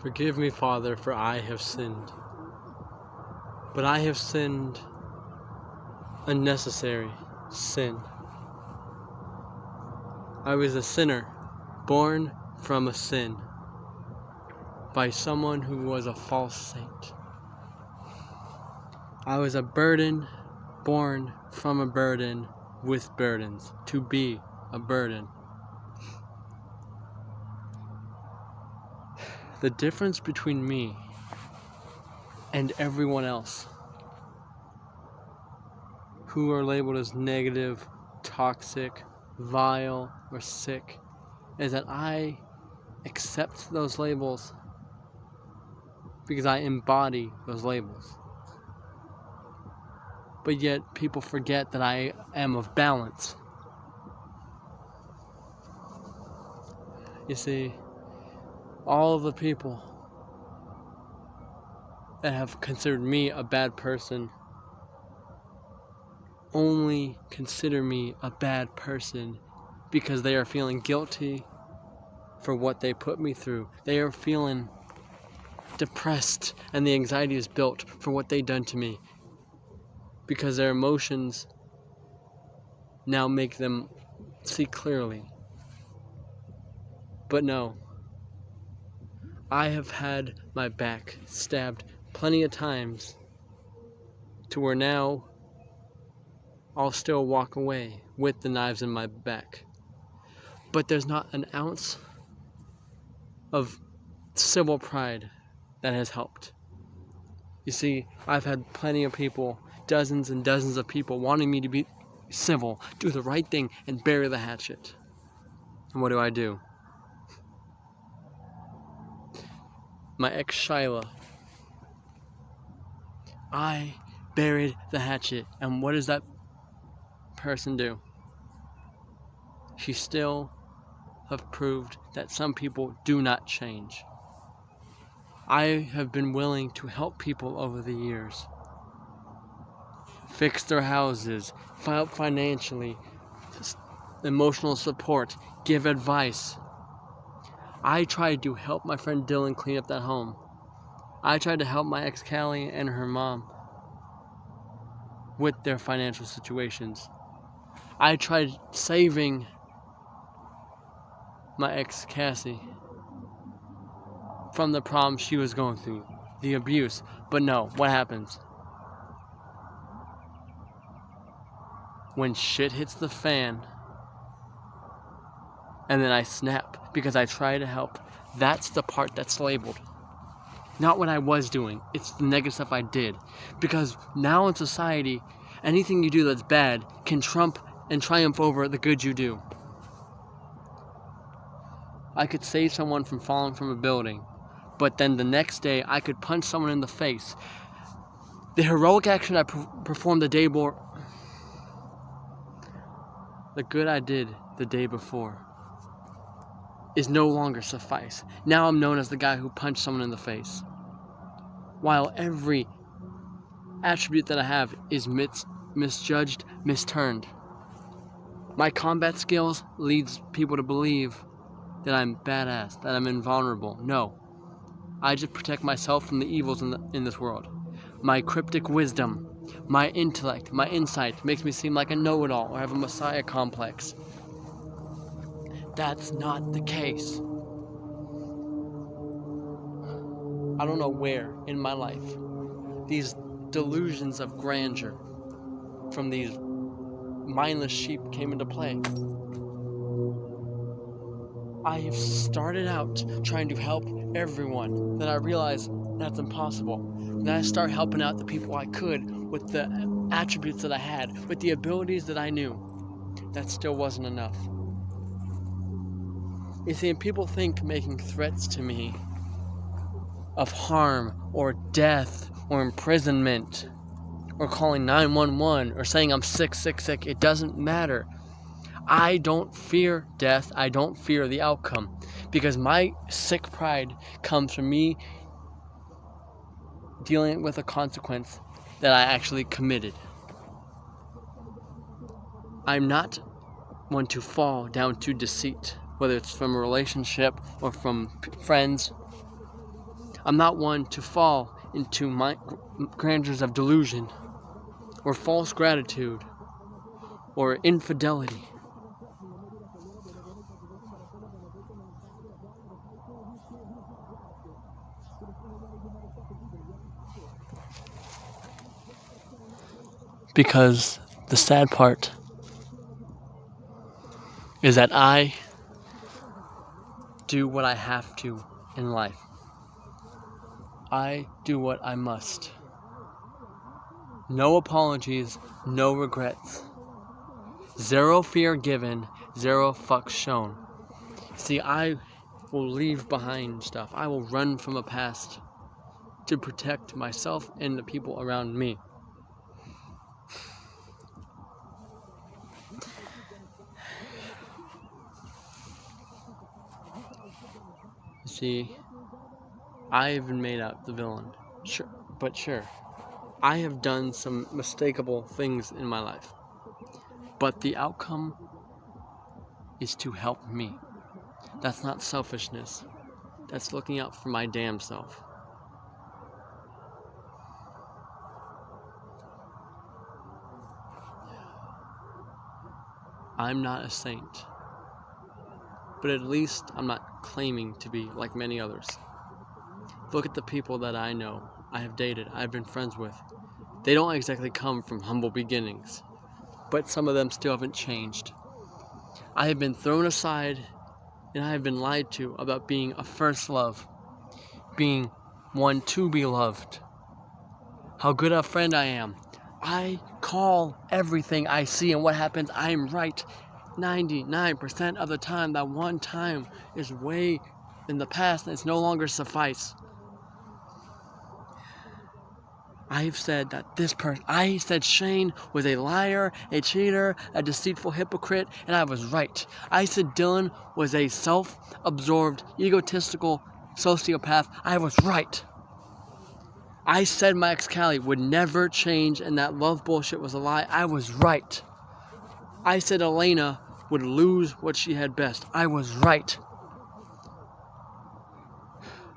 Forgive me, Father, for I have sinned. But I have sinned unnecessary sin. I was a sinner, born from a sin, by someone who was a false saint. I was a burden, born from a burden, with burdens, to be a burden. The difference between me and everyone else who are labeled as negative, toxic, vile, or sick is that I accept those labels because I embody those labels. But yet people forget that I am of balance. You see, all of the people that have considered me a bad person only consider me a bad person because they are feeling guilty for what they put me through. They are feeling depressed, and the anxiety is built for what they've done to me because their emotions now make them see clearly. But no, I have had my back stabbed plenty of times to where now I'll still walk away with the knives in my back. But there's not an ounce of civil pride that has helped. You see, I've had plenty of people, dozens and dozens of people wanting me to be civil, do the right thing, and bury the hatchet. And what do? My ex Shyla, I buried the hatchet, and what does that person do? She still have proved that some people do not change. I have been willing to help people over the years, fix their houses, help financially, emotional support, give advice. I tried to help my friend Dylan clean up that home. I tried to help my ex Callie and her mom with their financial situations. I tried saving my ex Cassie from the problems she was going through, the abuse. But no, what happens? When shit hits the fan, and then I snap because I try to help, that's the part that's labeled. Not what I was doing, it's the negative stuff I did. Because now in society, anything you do that's bad can trump and triumph over the good you do. I could save someone from falling from a building, but then the next day I could punch someone in the face. The heroic action I performed the day before, the good I did the day before, is no longer suffice. Now I'm known as the guy who punched someone in the face. While every attribute that I have is misjudged, misturned. My combat skills leads people to believe that I'm badass, that I'm invulnerable. No. I just protect myself from the evils in this world. My cryptic wisdom, my intellect, my insight makes me seem like a know-it-all or have a messiah complex. That's not the case. I don't know where in my life these delusions of grandeur from these mindless sheep came into play. I have started out trying to help everyone, then I realized that's impossible. Then I start helping out the people I could with the attributes that I had, with the abilities that I knew. That still wasn't enough. You see, people think making threats to me of harm or death or imprisonment or calling 911 or saying I'm sick, it doesn't matter. I don't fear death. I don't fear the outcome because my sick pride comes from me dealing with a consequence that I actually committed. I'm not one to fall down to deceit, whether it's from a relationship or from friends. I'm not one to fall into my grandeurs of delusion or false gratitude or infidelity. Because the sad part is that I do what I have to in life. I do what I must. No apologies, no regrets. Zero fear given, zero fucks shown. See, I will leave behind stuff. I will run from a past to protect myself and the people around me. See, I have been made out the villain. Sure, I have done some mistakable things in my life. But the outcome is to help me. That's not selfishness. That's looking out for my damn self. I'm not a saint. But at least I'm not claiming to be like many others. Look at the people that I know, I have dated, I've been friends with. They don't exactly come from humble beginnings, but some of them still haven't changed. I have been thrown aside and I have been lied to about being a first love, being one to be loved, how good a friend I am. I call everything I see, and what happens, I am right 99% of the time. That one time is way in the past and it's no longer suffice. I've said that I said Shane was a liar, a cheater, a deceitful hypocrite, and I was right. I said Dylan was a self-absorbed, egotistical sociopath. I was right. I said my ex Callie would never change and that love bullshit was a lie. I was right. I said Elena would lose what she had best. I was right.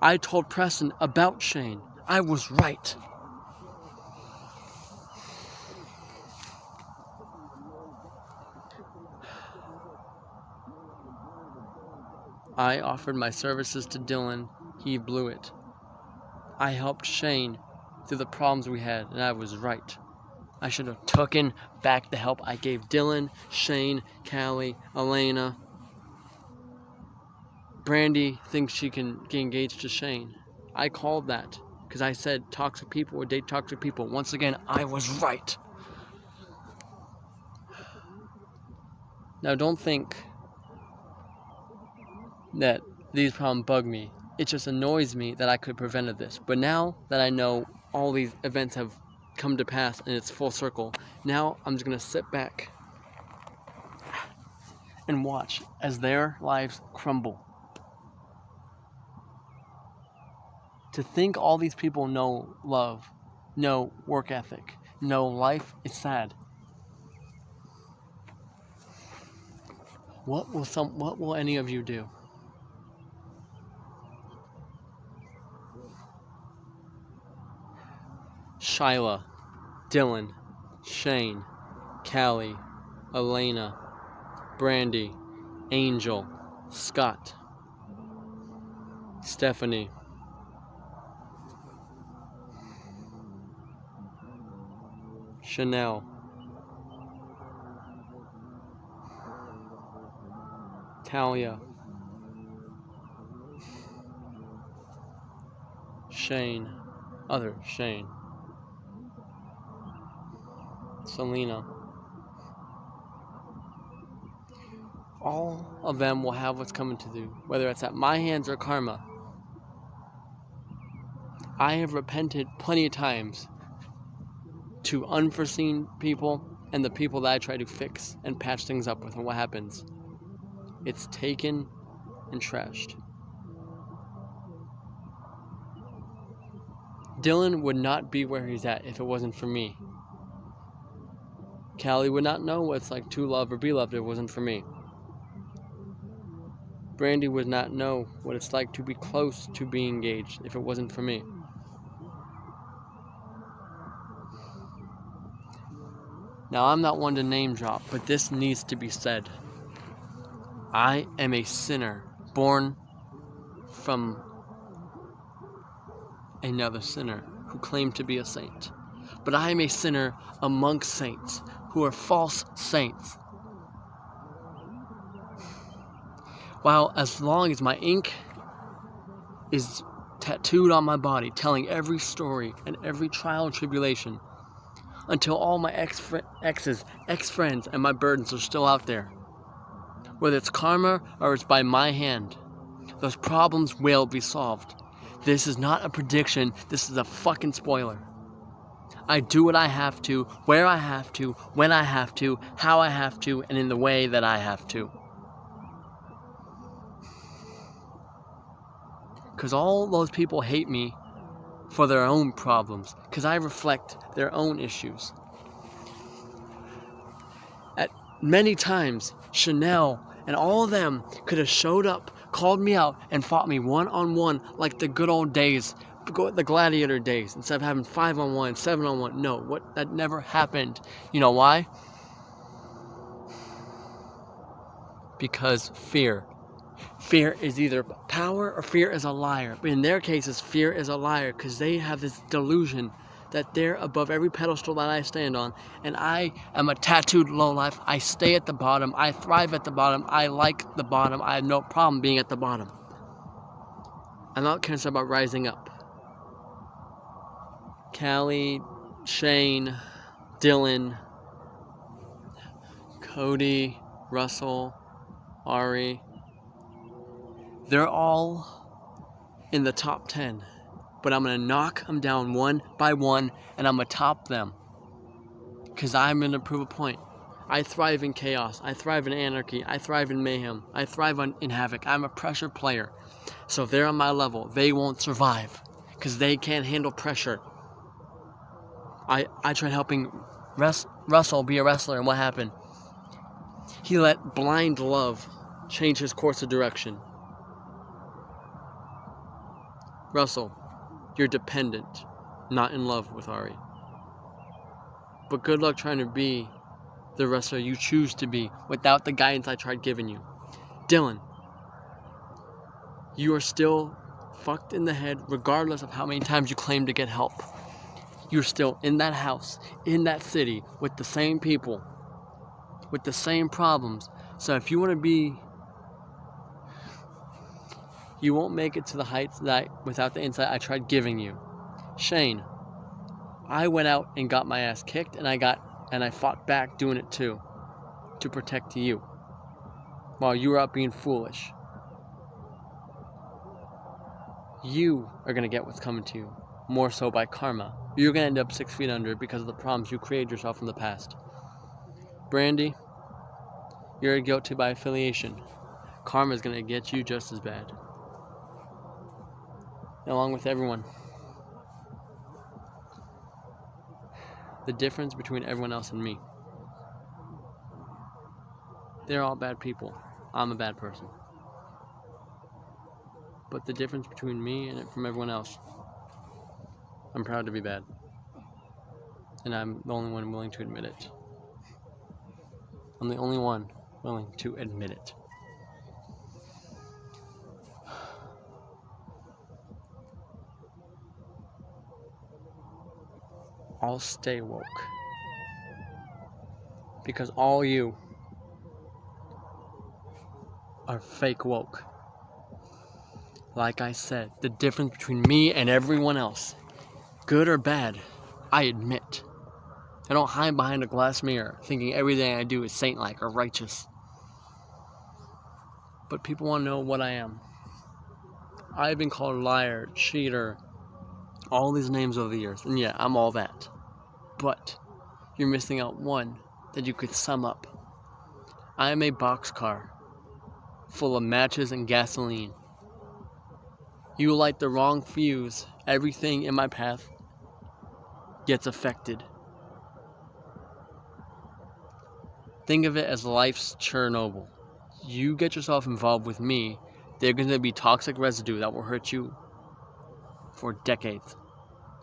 I told Preston about Shane. I was right. I offered my services to Dylan. He blew it. I helped Shane through the problems we had, and I was right. I should have taken back the help I gave Dylan, Shane, Callie, Elena. Brandy thinks she can get engaged to Shane. I called that because I said toxic people would date toxic people. Once again, I was right. Now, don't think that these problems bug me. It just annoys me that I could have prevented this. But now that I know all these events have come to pass and it's full circle, now I'm just going to sit back and watch as their lives crumble. To think all these people know love, know work ethic, know life is sad. What will any of you do? Shyla, Dylan, Shane, Callie, Elena, Brandy, Angel, Scott, Stephanie, Chanel, Talia, Shane, Shane, Selena. All of them will have what's coming to them, whether it's at my hands or karma. I have repented plenty of times to unforeseen people and the people that I try to fix and patch things up with, and what happens? It's taken and trashed. Dylan would not be where he's at if it wasn't for me. Callie would not know what it's like to love or be loved if it wasn't for me. Brandy would not know what it's like to be close to being engaged if it wasn't for me. Now, I'm not one to name drop, but this needs to be said. I am a sinner born from another sinner who claimed to be a saint. But I am a sinner amongst saints who are false saints. While as long as my ink is tattooed on my body, telling every story and every trial and tribulation, until all my exes, ex-friends, and my burdens are still out there. Whether it's karma or it's by my hand, those problems will be solved. This is not a prediction, this is a fucking spoiler. I do what I have to, where I have to, when I have to, how I have to, and in the way that I have to. Because all those people hate me for their own problems, because I reflect their own issues. At many times, Chanel and all of them could have showed up, called me out, and fought me one-on-one like the good old days, the gladiator days, instead of having 5-on-1, 7-on-1. No, that never happened. You know why? Because fear. Fear is either power or fear is a liar. But in their cases, fear is a liar because they have this delusion that they're above every pedestal that I stand on, and I am a tattooed lowlife. I stay at the bottom. I thrive at the bottom. I like the bottom. I have no problem being at the bottom. I'm not concerned about rising up. Callie, Shane, Dylan, Cody, Russell, Ari, they're all in the top 10. But I'm going to knock them down one by one, and I'm going to top them. Because I'm going to prove a point. I thrive in chaos. I thrive in anarchy. I thrive in mayhem. I thrive in havoc. I'm a pressure player. So if they're on my level, they won't survive. Because they can't handle pressure. I tried helping Russell be a wrestler, and what happened? He let blind love change his course of direction. Russell, you're dependent, not in love with Ari. But good luck trying to be the wrestler you choose to be without the guidance I tried giving you. Dylan, you are still fucked in the head regardless of how many times you claim to get help. You're still in that house, in that city, with the same people, with the same problems. So if you want to be, you won't make it to the heights without the insight I tried giving you. Shane, I went out and got my ass kicked, and I fought back doing it too, to protect you, while you were out being foolish. You are going to get what's coming to you, more so by karma. You're going to end up 6 feet under because of the problems you created yourself in the past. Brandy, you're guilty by affiliation. Karma is going to get you just as bad. Along with everyone. The difference between everyone else and me. They're all bad people. I'm a bad person. But the difference between me and from everyone else, I'm proud to be bad. And I'm the only one willing to admit it. I'm the only one willing to admit it. I'll stay woke. Because all you are fake woke. Like I said, the difference between me and everyone else, good or bad, I admit. I don't hide behind a glass mirror thinking everything I do is saint-like or righteous. But people want to know what I am. I've been called liar, cheater, all these names over the years. And yeah, I'm all that. But you're missing out one that you could sum up. I am a boxcar full of matches and gasoline. You light the wrong fuse, everything in my path gets affected. Think of it as life's Chernobyl. You get yourself involved with me, They're going to be toxic residue that will hurt you for decades.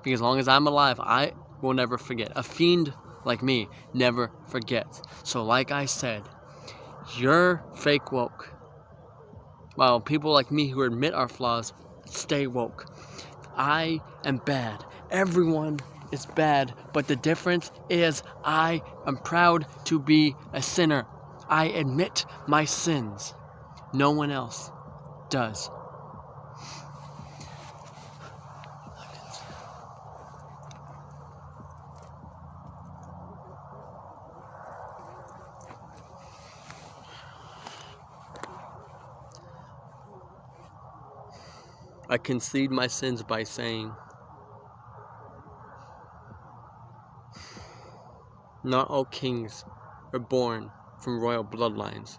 Because as long as I'm alive, I will never forget. A fiend like me never forgets. So like I said, you're fake woke. While people like me who admit our flaws stay woke. I am bad. Everyone is bad. But the difference is I am proud to be a sinner. I admit my sins. No one else does. I concede my sins by saying, not all kings are born from royal bloodlines.